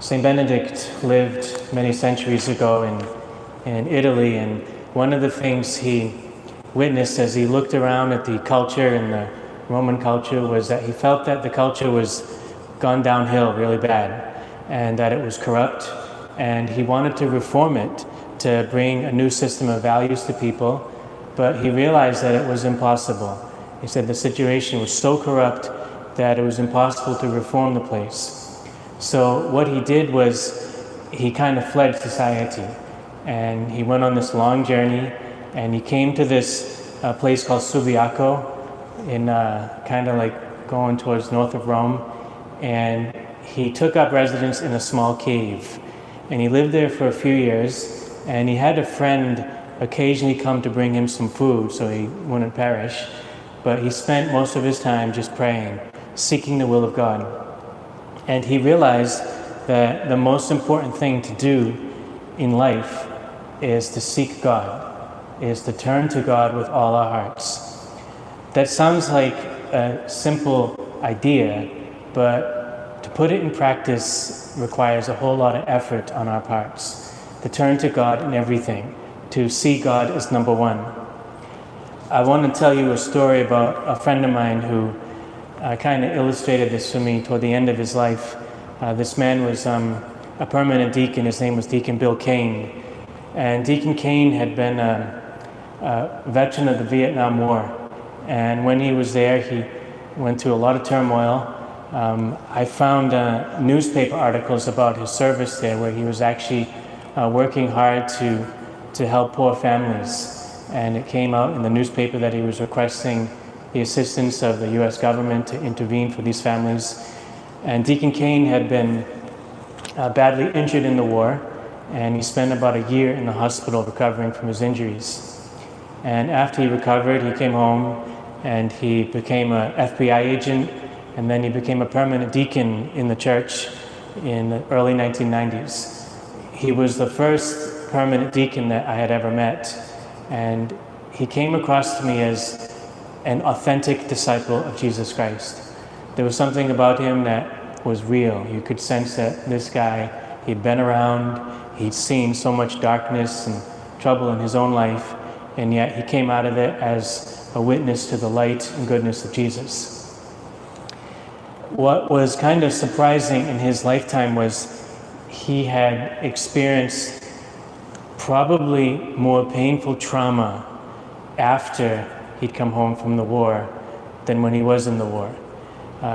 Saint Benedict lived many centuries ago in Italy, and one of the things he witnessed as he looked around at the culture and the Roman culture was that he felt that the culture was gone downhill really bad and that it was corrupt, and he wanted to reform it to bring a new system of values to people, but he realized that it was impossible. He said the situation was so corrupt that it was impossible to reform the place. So what he did was he kind of fled society, and he went on this long journey, and he came to this place called Subiaco in kind of like going towards north of Rome, and he took up residence in a small cave, and he lived there for a few years, and he had a friend occasionally come to bring him some food so he wouldn't perish, but he spent most of his time just praying, seeking the will of God. And he realized that the most important thing to do in life is to seek God, is to turn to God with all our hearts. That sounds like a simple idea, but to put it in practice requires a whole lot of effort on our parts. To turn to God in everything, to see God as number one. I want to tell you a story about a friend of mine who kind of illustrated this for me toward the end of his life. This man was a permanent deacon. His name was Deacon Bill Kane. And Deacon Kane had been a veteran of the Vietnam War. And when he was there, he went through a lot of turmoil. I found newspaper articles about his service there where he was actually working hard to help poor families. And it came out in the newspaper that he was requesting the assistance of the U.S. government to intervene for these families. And Deacon Kane had been badly injured in the war, and he spent about a year in the hospital recovering from his injuries. And after he recovered, he came home and he became an FBI agent, and then he became a permanent deacon in the church in the early 1990s. He was the first permanent deacon that I had ever met, and he came across to me as an authentic disciple of Jesus Christ. There was something about him that was real. You could sense that this guy, he'd been around, he'd seen so much darkness and trouble in his own life, and yet he came out of it as a witness to the light and goodness of Jesus. What was kind of surprising in his lifetime was he had experienced probably more painful trauma after he'd come home from the war than when he was in the war.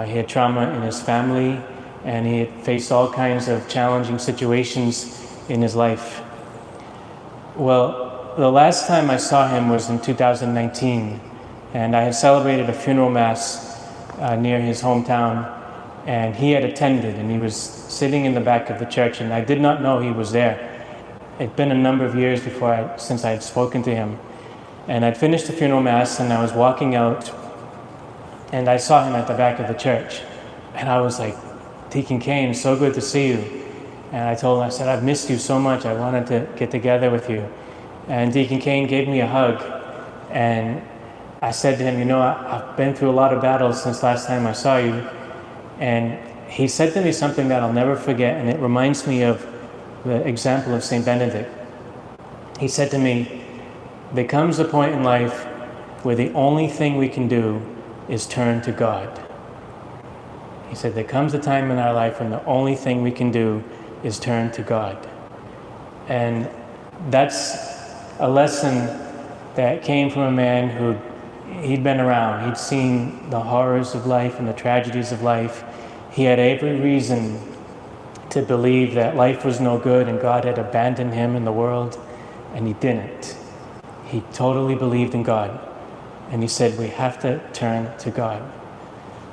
He had trauma in his family, and he had faced all kinds of challenging situations in his life. Well, the last time I saw him was in 2019, and I had celebrated a funeral mass near his hometown, and he had attended, and he was sitting in the back of the church, and I did not know he was there. It'd been a number of years since I had spoken to him. And I'd finished the funeral mass, and I was walking out, and I saw him at the back of the church. And I was like, Deacon Kane, so good to see you. And I told him, I said, I've missed you so much. I wanted to get together with you. And Deacon Kane gave me a hug. And I said to him, I've been through a lot of battles since last time I saw you. And he said to me something that I'll never forget, and it reminds me of the example of Saint Benedict. He said to me, there comes a point in life where the only thing we can do is turn to God. He said, there comes a time in our life when the only thing we can do is turn to God. And that's a lesson that came from a man he'd been around. He'd seen the horrors of life and the tragedies of life. He had every reason to believe that life was no good and God had abandoned him in the world, and he didn't. He totally believed in God, and he said we have to turn to God.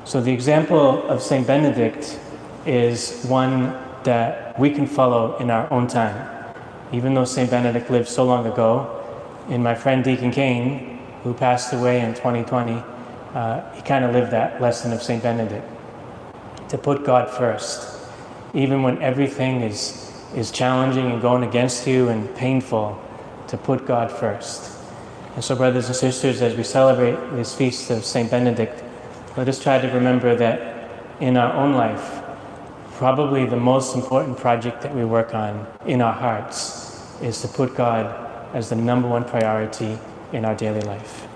So the example of Saint Benedict is one that we can follow in our own time. Even though Saint Benedict lived so long ago, in my friend Deacon Kane, who passed away in 2020, he kind of lived that lesson of Saint Benedict, to put God first. Even when everything is challenging and going against you and painful, to put God first. And so, brothers and sisters, as we celebrate this feast of Saint Benedict, let us try to remember that in our own life, probably the most important project that we work on in our hearts is to put God as the number one priority in our daily life.